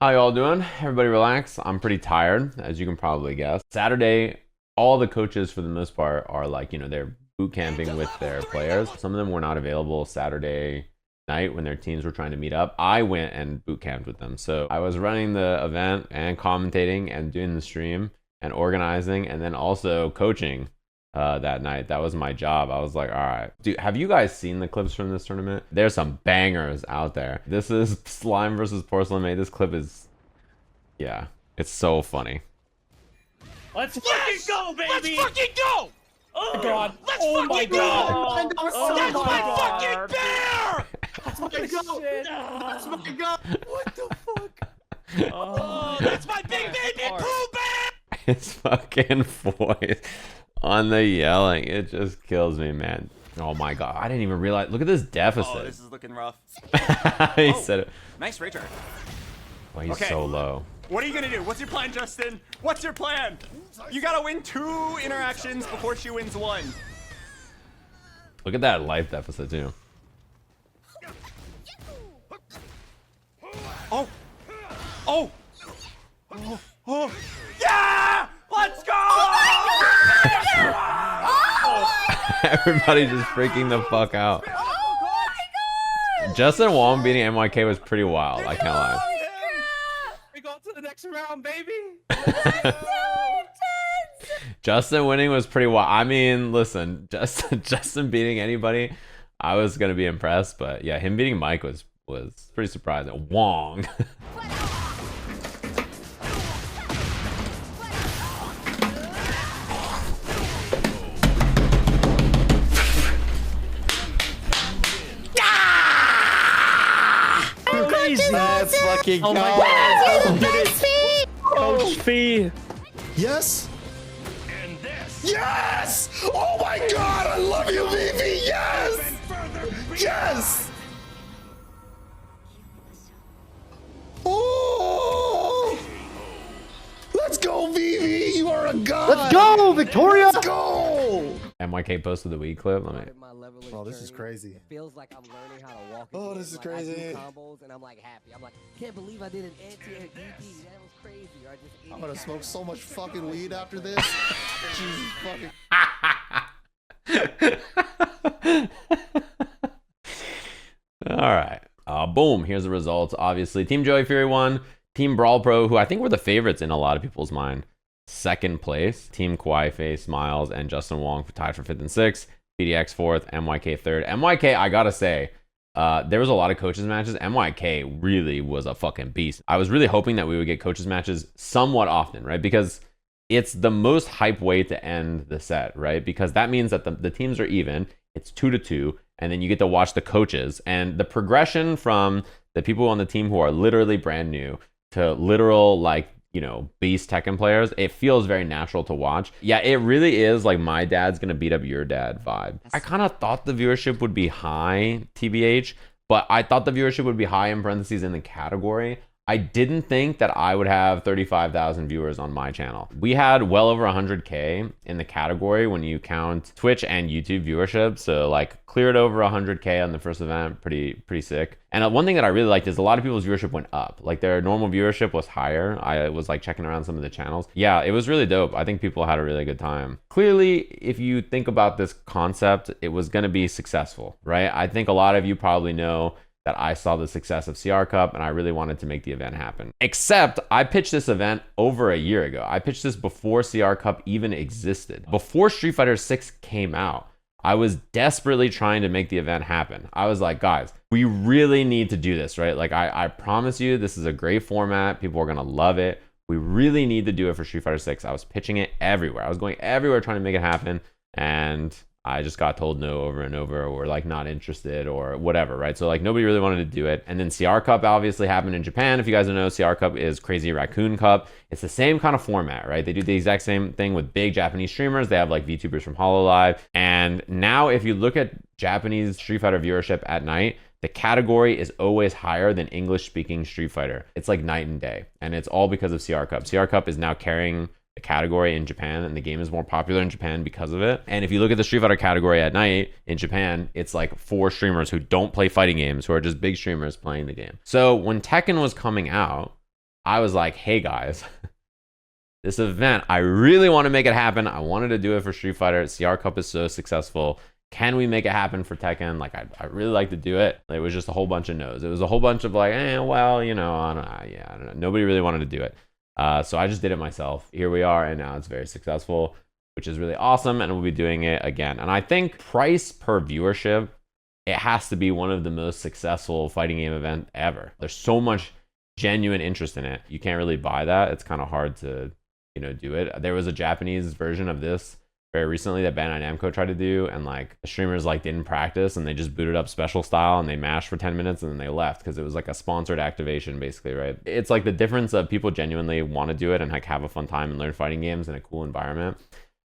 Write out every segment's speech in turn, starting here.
How y'all doing? Everybody relax. I'm pretty tired, as you can probably guess. Saturday, all the coaches for the most part are like, they're boot camping with their players. Some of them were not available Saturday night when their teams were trying to meet up. I went and boot camped with them. So I was running the event and commentating and doing the stream and organizing and then also coaching that night. That was my job. I was like, all right. Dude, have you guys seen the clips from this tournament? There's some bangers out there. This is Slime versus Porcelain Mate. This clip is, yeah, it's so funny. Let's fucking go, baby! Let's fucking go! Oh my god! Let's Oh my fucking go! god! That's my god. fucking bear! That's my shit. That's my god! What the fuck? Oh, That's my big baby Pooh Bear! His fucking voice on the yelling, it just kills me, man. Oh my god, I didn't even realize. Look at this deficit. Oh, this is looking rough. He said it. Nice return. Well, he's Okay. so low. What are you gonna do? What's your plan, Justin? What's your plan? You gotta win 2 interactions before she wins 1. Look at that life deficit too. Oh! Oh! Oh! Oh! Yeah! Let's go! Everybody just freaking the fuck out. Justin Wong beating MYK was pretty wild, I can't lie. we got to the next round, baby! Justin winning was pretty wild. I mean, listen, Justin beating anybody, I was gonna be impressed, but yeah, him beating Mike was pretty surprising. Wong. Let's fucking go! Oh Fee! Coach Fee! Yes. Yes! Oh my god, I love you, Vivi! Yes! Yes! Oh! Let's go, Vivi! You are a god! Let's go, Victoria! Let's go! MYK posted the week clip. Let me. Oh, this is crazy. It feels like I'm learning how to walk. Oh, again. this is Like, I crazy. do combos and I'm like happy. I'm like, can't believe I did an anti-air DP. That was crazy. Or I just I'm gonna smoke so much fucking weed after this. Jesus fucking. All right. Boom. Here's the results. Obviously, Team Joey Fury won. Team Brawl Pro, who I think were the favorites in a lot of people's mind, second place. Team Kawaii Face, Miles, and Justin Wong tied for 5th and 6th. BDX 4th. MYK 3rd. MYK, I gotta say, there was a lot of coaches matches. MYK really was a fucking beast. I was really hoping that we would get coaches matches somewhat often, right? Because it's the most hype way to end the set, right? Because that means that the teams are even. It's 2-2, and then you get to watch the coaches and the progression from the people on the team who are literally brand new to literal, like, beast Tekken players. It feels very natural to watch. Yeah, it really is like my dad's gonna beat up your dad vibe. I kind of thought the viewership would be high, TBH, but I thought the viewership would be high in parentheses in the category. I didn't think that I would have 35,000 viewers on my channel. We had well over 100K in the category when you count Twitch and YouTube viewership. So like cleared over 100K on the first event, pretty sick. And one thing that I really liked is a lot of people's viewership went up. Like their normal viewership was higher. I was like checking around some of the channels. Yeah, it was really dope. I think people had a really good time. Clearly, if you think about this concept, it was gonna be successful, right? I think a lot of you probably know that I saw the success of CR Cup and I really wanted to make the event happen. Except I pitched this event over a year ago. I pitched this before CR Cup even existed. Before Street Fighter 6 came out, I was desperately trying to make the event happen. I was like, guys, we really need to do this, right? Like I promise you, this is a great format. People are gonna love it. We really need to do it for Street Fighter 6. I was pitching it everywhere. I was going everywhere trying to make it happen. And I just got told no over and over, or like not interested or whatever, right? So like nobody really wanted to do it. And then CR Cup obviously happened in Japan. If you guys don't know, CR Cup is Crazy Raccoon Cup. It's the same kind of format, right? They do the exact same thing with big Japanese streamers. They have like VTubers from HoloLive. And now if you look at Japanese Street Fighter viewership at night, the category is always higher than English speaking Street Fighter. It's like night and day. And it's all because of CR Cup. CR Cup is now carrying the category in Japan, and the game is more popular in Japan because of it. And if you look at the Street Fighter category at night in Japan, it's like 4 streamers who don't play fighting games, who are just big streamers playing the game. So when Tekken was coming out, I was like, hey guys, this event, I really want to make it happen. I wanted to do it for Street Fighter. CR Cup is so successful. Can we make it happen for Tekken? Like, I really like to do it. It was just a whole bunch of no's. It was a whole bunch of like, well, you know, I don't know. Nobody really wanted to do it. So I just did it myself. Here we are, and now it's very successful, which is really awesome, and we'll be doing it again. And I think price per viewership, it has to be one of the most successful fighting game event ever. There's so much genuine interest in it. You can't really buy that. It's kind of hard to, you know, do it. There was a Japanese version of this very recently that Bandai Namco tried to do, and like the streamers like didn't practice and they just booted up special style and they mashed for 10 minutes and then they left because it was like a sponsored activation basically, right? It's like the difference of people genuinely want to do it and like have a fun time and learn fighting games in a cool environment.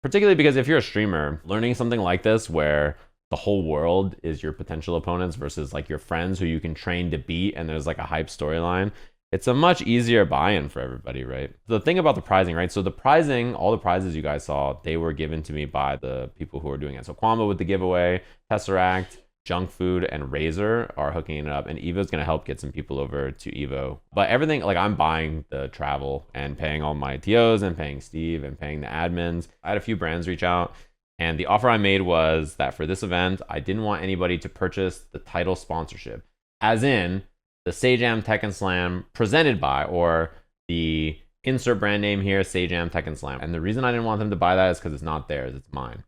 Particularly because if you're a streamer, learning something like this where the whole world is your potential opponents versus like your friends who you can train to beat and there's like a hype storyline, it's a much easier buy-in for everybody, right? The thing about the prizing, right? So the prizing, all the prizes you guys saw, they were given to me by the people who are doing it. So Kwamba with the giveaway, Tesseract, Junk Food, and Razor are hooking it up, and Evo's gonna help get some people over to Evo. But everything, like I'm buying the travel and paying all my TOs and paying Steve and paying the admins. I had a few brands reach out, and the offer I made was that for this event, I didn't want anybody to purchase the title sponsorship, as in the Sajam Tekken Slam presented by, or the insert brand name here, Sajam Tekken Slam. And the reason I didn't want them to buy that is because it's not theirs, it's mine.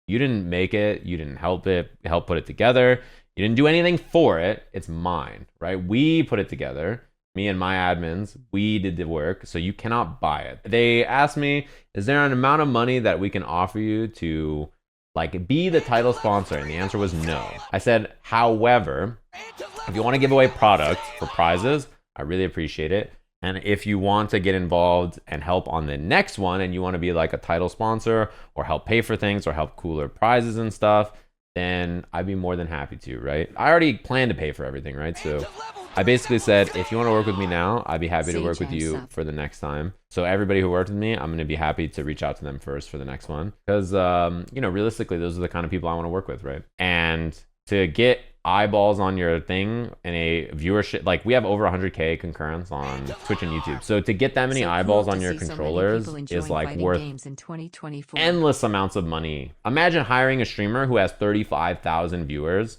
You didn't make it, you didn't help put it together, you didn't do anything for it, it's mine, right? We put it together, me and my admins, we did the work, so you cannot buy it. They asked me, is there an amount of money that we can offer you to like be the title sponsor? And the answer was no. I said, however, if you want to give away product for prizes, I really appreciate it. And if you want to get involved and help on the next one and you want to be like a title sponsor or help pay for things or help cooler prizes and stuff, then I'd be more than happy to, right? I already planned to pay for everything, right? So I basically said, if you want to work with me now, I'd be happy to work with you for the next time. So everybody who worked with me, I'm going to be happy to reach out to them first for the next one. Because, you know, realistically, those are the kind of people I want to work with, right? And to get eyeballs on your thing and a viewership, like we have over 100K concurrence on Twitch and YouTube. So to get that many eyeballs on your controllers is like worth endless amounts of money. Imagine hiring a streamer who has 35,000 viewers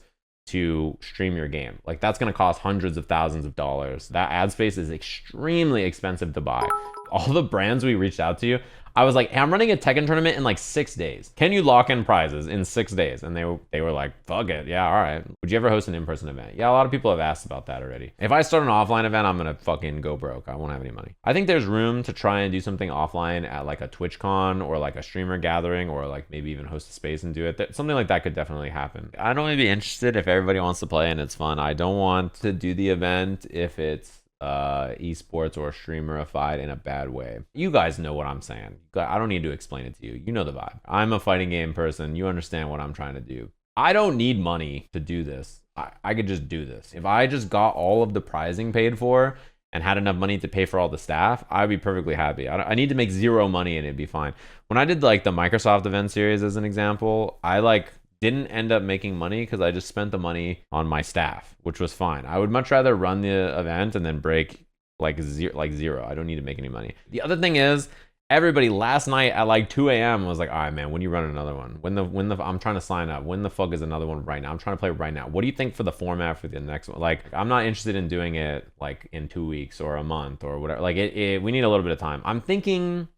to stream your game. Like that's going to cost hundreds of thousands of dollars. That ad space is extremely expensive to buy. All the brands we reached out to, I was like, hey, I'm running a Tekken tournament in like 6 days. Can you lock in prizes in 6 days? And they were like, fuck it. Yeah, all right. Would you ever host an in-person event? Yeah, a lot of people have asked about that already. If I start an offline event, I'm going to fucking go broke. I won't have any money. I think there's room to try and do something offline at like a TwitchCon or like a streamer gathering or like maybe even host a space and do it. Something like that could definitely happen. I'd only be interested if everybody wants to play and it's fun. I don't want to do the event if it's esports or streamerified in a bad way. You guys know what I'm saying. I don't need to explain it to you. You know the vibe. I'm a fighting game person. You understand what I'm trying to do. I don't need money to do this. I could just do this. If I just got all of the prizing paid for and had enough money to pay for all the staff, I'd be perfectly happy. I need to make zero money and it'd be fine. When I did like the Microsoft event series as an example, I like didn't end up making money because I just spent the money on my staff, which was fine. I would much rather run the event and then break like zero. I don't need to make any money. The other thing is, everybody last night at like 2 a.m. was like, all right, man, when you run another one? When the I'm trying to sign up. When the fuck is another one right now? I'm trying to play right now. What do you think for the format for the next one? Like, I'm not interested in doing it like in 2 weeks or a month or whatever. Like we need a little bit of time. I'm thinking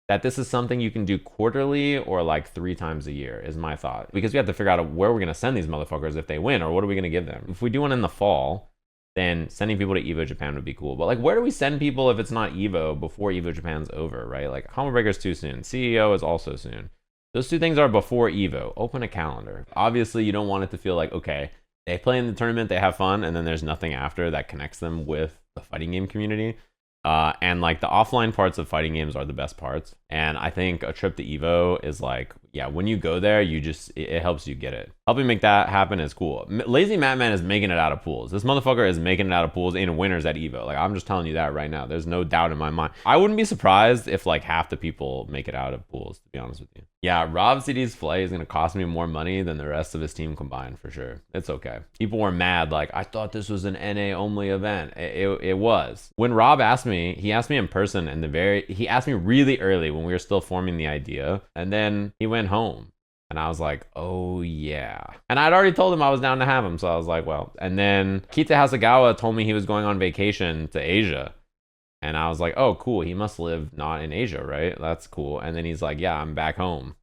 that this is something you can do quarterly or like 3 times a year is my thought. Because we have to figure out where we're going to send these motherfuckers if they win, or what are we going to give them? If we do one in the fall, then sending people to Evo Japan would be cool. But like, where do we send people if it's not Evo before Evo Japan's over, right? Like, Combo Breaker's too soon. CEO is also soon. Those 2 things are before Evo. Open a calendar. Obviously, you don't want it to feel like, okay, they play in the tournament, they have fun, and then there's nothing after that connects them with the fighting game community. And like the offline parts of fighting games are the best parts. And I think a trip to Evo is like, yeah, when you go there, you just, it helps you get it. Helping make that happen is cool. Lazy Madman is making it out of pools. This motherfucker is making it out of pools in winners at Evo. Like, I'm just telling you that right now. There's no doubt in my mind. I wouldn't be surprised if like half the people make it out of pools, to be honest with you. Yeah, Rob CD's Flay is going to cost me more money than the rest of his team combined, for sure. It's okay. People were mad, like, I thought this was an NA only event. It was. When Rob asked me, he asked me in person, and he asked me really early when we were still forming the idea, and then he went home. And I was like, oh yeah. And I'd already told him I was down to have him, so I was like, well. And then Kita Hasegawa told me he was going on vacation to Asia. And I was like, oh, cool. He must live not in Asia, right? That's cool. And then he's like, yeah, I'm back home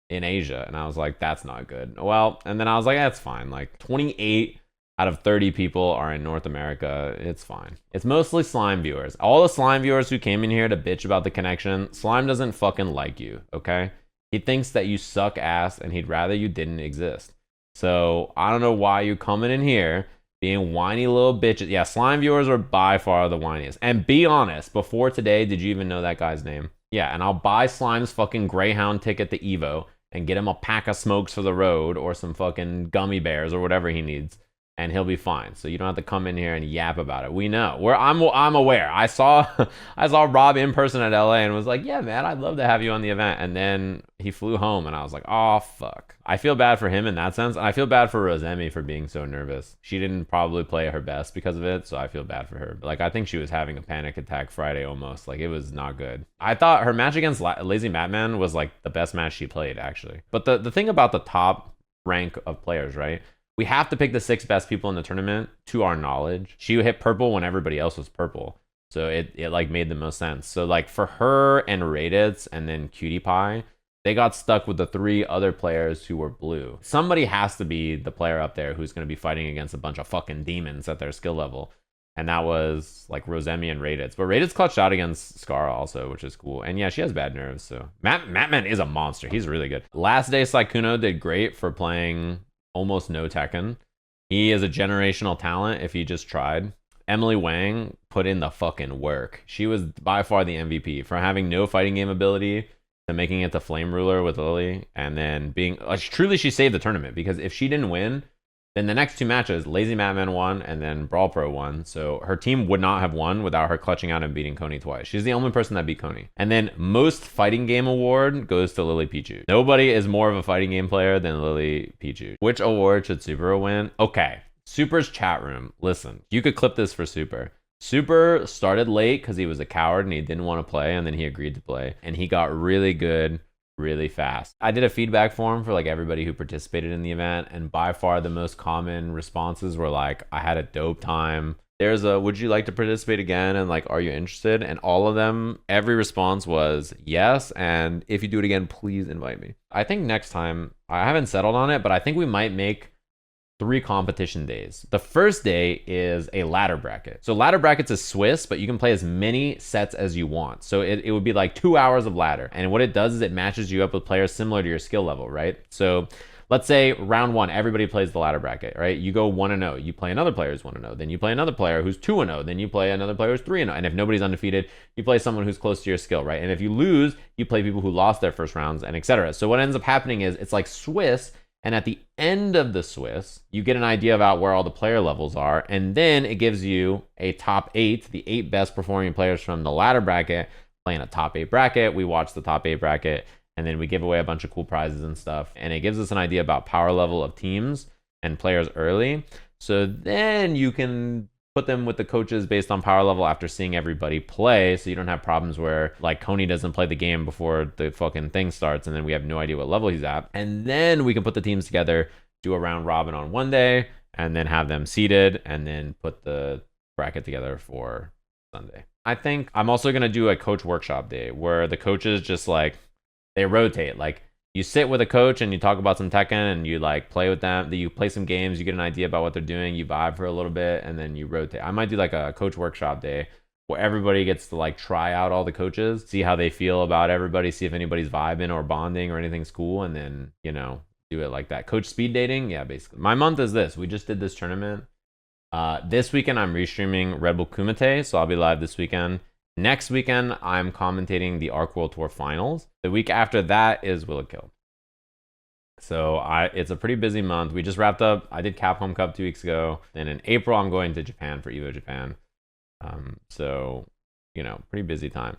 in Asia. And I was like, that's not good. Well, and then I was like, that's fine. Like 28 out of 30 people are in North America. It's fine. It's mostly Slime viewers. All the Slime viewers who came in here to bitch about the connection, Slime doesn't fucking like you, okay? He thinks that you suck ass and he'd rather you didn't exist. So I don't know why you coming in here being whiny little bitches. Yeah, Slime viewers are by far the whiniest. And be honest, before today, did you even know that guy's name? Yeah, and I'll buy Slime's fucking Greyhound ticket to Evo and get him a pack of smokes for the road or some fucking gummy bears or whatever he needs. And he'll be fine. So you don't have to come in here and yap about it. We know. I'm aware. I saw Rob in person at LA and was like, yeah, man, I'd love to have you on the event. And then he flew home and I was like, oh, fuck. I feel bad for him in that sense. And I feel bad for Rosemi for being so nervous. She didn't probably play her best because of it. So I feel bad for her. But like, I think she was having a panic attack Friday almost. Like, it was not good. I thought her match against Lazy Madman was like the best match she played, actually. But the thing about the top rank of players, right? We have to pick the 6 best people in the tournament to our knowledge. She hit purple when everybody else was purple. So it like made the most sense. So like for her and Raditz and then Cutie Pie, they got stuck with the 3 other players who were blue. Somebody has to be the player up there who's going to be fighting against a bunch of fucking demons at their skill level. And that was like Rosemi and Raditz. But Raditz clutched out against Scar also, which is cool. And yeah, she has bad nerves. So Mattman is a monster. He's really good. Last day, Saikuno did great for playing almost no Tekken. He is a generational talent if he just tried. Emily Wang put in the fucking work. She was by far the MVP for having no fighting game ability to making it to Flame Ruler with Lily, and then being truly she saved the tournament, because if she didn't win, then the next 2 matches, Lazy Madman won and then Brawl Pro won. So her team would not have won without her clutching out and beating Coney twice. She's the only person that beat Coney. And then most fighting game award goes to Lily Pichu. Nobody is more of a fighting game player than Lily Pichu. Which award should Super win? Okay, Super's chat room. Listen, you could clip this for Super. Super started late because he was a coward and he didn't want to play, and then he agreed to play. And he got really good really fast. I did a feedback form for like everybody who participated in the event, and by far the most common responses were like, I had a dope time. There's a, would you like to participate again? And like, are you interested? And all of them, every response was yes. And if you do it again, please invite me. I think next time, I haven't settled on it, but I think we might make 3 competition days. The first day is a ladder bracket. So ladder brackets is Swiss, but you can play as many sets as you want. So it would be like 2 hours of ladder. And what it does is it matches you up with players similar to your skill level, right? So let's say round 1, everybody plays the ladder bracket, right? You go 1-0, you play another player who's 1-0, then you play another player who's 2-0, then you play another player who's 3-0. And if nobody's undefeated, you play someone who's close to your skill, right? And if you lose, you play people who lost their first rounds, and etc. So what ends up happening is it's like Swiss. And at the end of the Swiss, you get an idea about where all the player levels are. And then it gives you a top 8, the 8 best performing players from the ladder bracket, playing a top 8 bracket. We watch the top 8 bracket, and then we give away a bunch of cool prizes and stuff. And it gives us an idea about power level of teams and players early. So then you can put them with the coaches based on power level after seeing everybody play, so you don't have problems where like Coney doesn't play the game before the fucking thing starts and then we have no idea what level he's at. And then we can put the teams together, do a round robin on one day, and then have them seeded, and then put the bracket together for Sunday. I think I'm also going to do a coach workshop day where the coaches just like, they rotate. Like, you sit with a coach and you talk about some Tekken and you like play with them. You play some games, you get an idea about what they're doing, you vibe for a little bit, and then you rotate. I might do like a coach workshop day where everybody gets to like try out all the coaches, see how they feel about everybody, see if anybody's vibing or bonding or anything's cool, and then, you know, do it like that. Coach speed dating, yeah, basically. My month is this. We just did this tournament. This weekend I'm restreaming Red Bull Kumite, so I'll be live this weekend. Next weekend, I'm commentating the Arc World Tour Finals. The week after that is Will It Kill. So it's a pretty busy month. We just wrapped up. I did Capcom Cup 2 weeks ago. And in April, I'm going to Japan for EVO Japan. So, you know, pretty busy time.